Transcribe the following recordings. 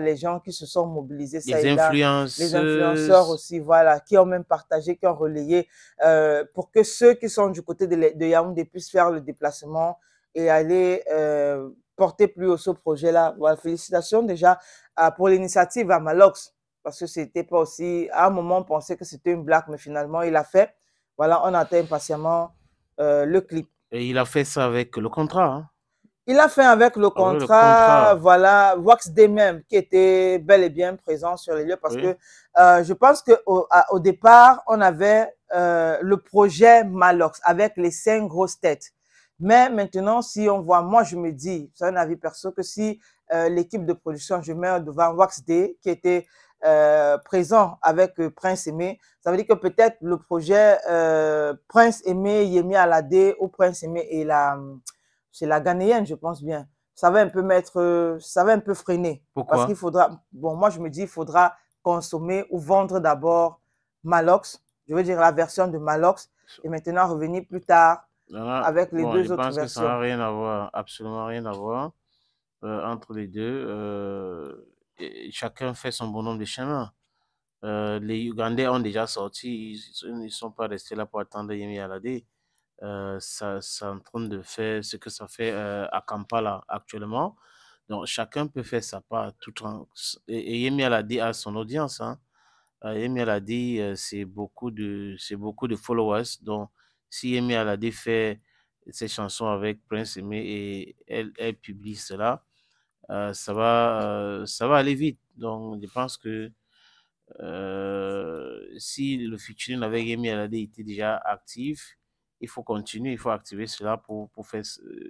les gens qui se sont mobilisés, ça Les et là, les influenceurs influenceuses. aussi, voilà, qui ont même partagé, qui ont relayé, pour que ceux qui sont du côté de Yaoundé puissent faire le déplacement et aller porter plus haut ce projet-là. Voilà, félicitations déjà pour l'initiative à Malox, parce que c'était pas aussi, à un moment, on pensait que c'était une blague, mais finalement, il a fait. Voilà, on attend impatiemment le clip. Et il a fait ça avec le contrat. Hein. Il a fait avec le Ah oui, le contrat, contrat. voilà, Wax Day même, qui était bel et bien présent sur les lieux, parce Oui. que je pense qu'au départ, on avait le projet Malox avec les 5 grosses têtes. Mais maintenant, si on voit, moi je me dis, c'est un avis perso, que si l'équipe de production, je mets devant Wax Day, qui était présent avec Prince Aimé, ça veut dire que peut-être le projet Prince Aimé, Yemi Alade ou Prince Aimé et c'est la Ghanéenne, je pense bien. Ça va un peu ça va un peu freiner. Parce qu'il Pourquoi? faudra, bon, moi je me dis, il faudra consommer ou vendre d'abord Malox, je veux dire la version de Malox, et maintenant revenir plus tard Voilà. avec les Bon, je 2 autres pense que ça n'a versions. rien à voir, absolument rien à voir entre les deux. Et chacun fait son bonhomme de chemin. Les Ugandais ont déjà sorti, ils ne sont pas restés là pour attendre Yemi Alade. Ça, c'est en train de faire ce que ça fait à Kampala actuellement. Donc, chacun peut faire sa part. Et Yemi Alade a son audience. Hein. Yemi Alade, c'est beaucoup de followers. Donc, si Yemi Alade fait ses chansons avec Prince Aimé et elle publie cela, ça va aller vite. Donc, je pense que si le featuring avec Yemi Alade était déjà actif, il faut continuer, il faut activer cela pour faire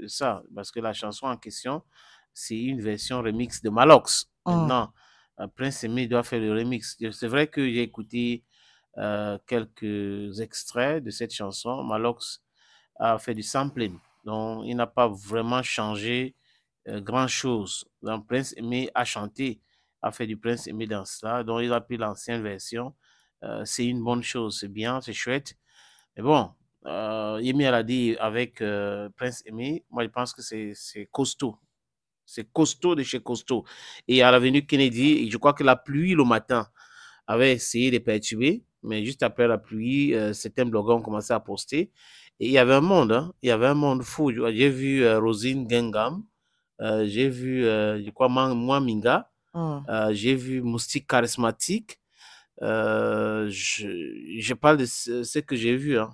ça. Parce que la chanson en question, c'est une version remix de Malox. Hum. Maintenant, Prince Aimé doit faire le remix. C'est vrai que j'ai écouté quelques extraits de cette chanson. Malox a fait du sampling. Donc, il n'a pas vraiment changé grand-chose. Donc, Prince Aimé a chanté, a fait du Prince Aimé dans cela. Donc, il a pris l'ancienne version. C'est une bonne chose, c'est bien, c'est chouette. Mais bon, Yemi Alade avec Prince Aimé, moi, je pense que c'est costaud. C'est costaud de chez costaud. Et à l'avenue Kennedy, je crois que la pluie le matin avait essayé de perturber, mais juste après la pluie, certains blogueurs ont commencé à poster. Et il y avait un monde, hein, il y avait un monde fou. J'ai vu Rosine Gengam, j'ai vu, je crois, moi Minga, Hum. j'ai vu Moustique Charismatique. Je parle de ce que j'ai vu. Hein.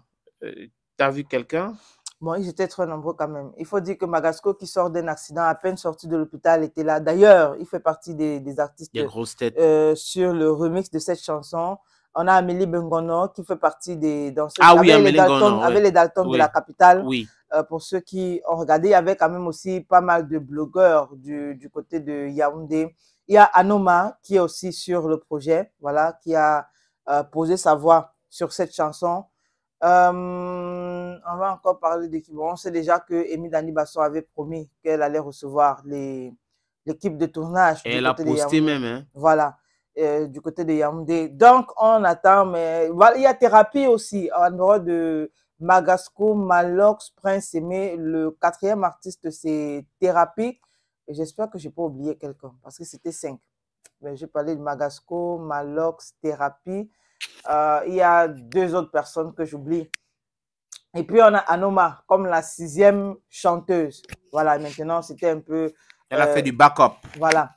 T'as vu quelqu'un? Bon, ils étaient très nombreux quand même. Il faut dire que Magasco, qui sort d'un accident, à peine sorti de l'hôpital, était là. D'ailleurs, il fait partie des artistes Des grosses têtes. sur le remix de cette chanson. On a Amélie Bengono, qui fait partie des danseuses Ah oui, Amélie Gonon, oui. avec les Dalton de la Oui, capitale. oui. Pour ceux qui ont regardé, il y avait quand même aussi pas mal de blogueurs du côté de Yaoundé. Il y a Anoma, qui est aussi sur le projet, voilà, qui a posé sa voix sur cette chanson. On va encore parler d'équipe. On sait déjà que Amy Dani Basson avait promis qu'elle allait recevoir l'équipe de tournage Et du elle a côté de posté Yaoundé. même, hein. Voilà, du côté de Yaoundé. Donc, on attend, mais voilà, il y a Thérapie aussi, en dehors de Magasco, Malox, Prince Aimé. Le 4e artiste, c'est Thérapie. Et j'espère que je n'ai pas oublié quelqu'un, parce que c'était 5. Mais j'ai parlé de Magasco, Malox, Thérapie. Il y a 2 autres personnes que j'oublie. Et puis, on a Anoma comme la 6e chanteuse. Voilà, maintenant, c'était un peu... Elle a fait du backup. voilà.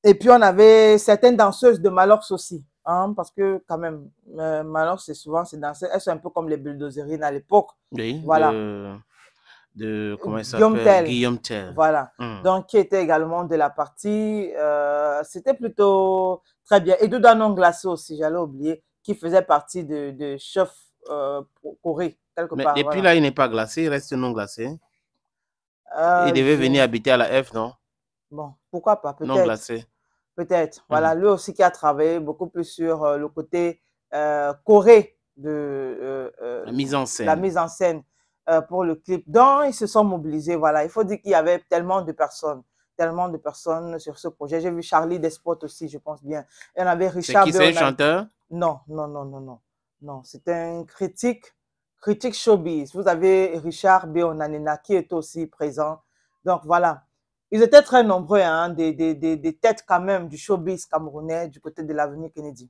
Et puis, on avait certaines danseuses de Malox aussi. Hein, parce que, quand même, Malox, c'est souvent ces danseuses. Elles sont un peu comme les bulldozerines à l'époque. Oui, Voilà. comment il Guillaume s'appelle? Tell. Guillaume Tell. Voilà. Donc, qui était également de la partie. C'était plutôt très bien. Et Doudanon Glacé aussi, j'allais oublier, qui faisait partie de Chef Corée, quelque Mais part. depuis Voilà. là, il n'est pas glacé, il reste non glacé. Il devait Je... venir habiter à la F, non? Bon, pourquoi pas, Non peut-être. glacé. Peut-être. Voilà, lui aussi qui a travaillé beaucoup plus sur le côté Corée de La mise en la scène. mise en scène pour le clip. Donc, ils se sont mobilisés. Voilà, il faut dire qu'il y avait tellement de personnes sur ce projet. J'ai vu Charlie Despot aussi, je pense bien. Il y en avait C'est Richard qui? C'est un Béonan. chanteur? Non, non, non, non, non. Non, c'est un critique showbiz. Vous avez Richard Béonanena qui est aussi présent. Donc, voilà. Ils étaient très nombreux, hein, des têtes quand même du showbiz camerounais du côté de l'avenue Kennedy.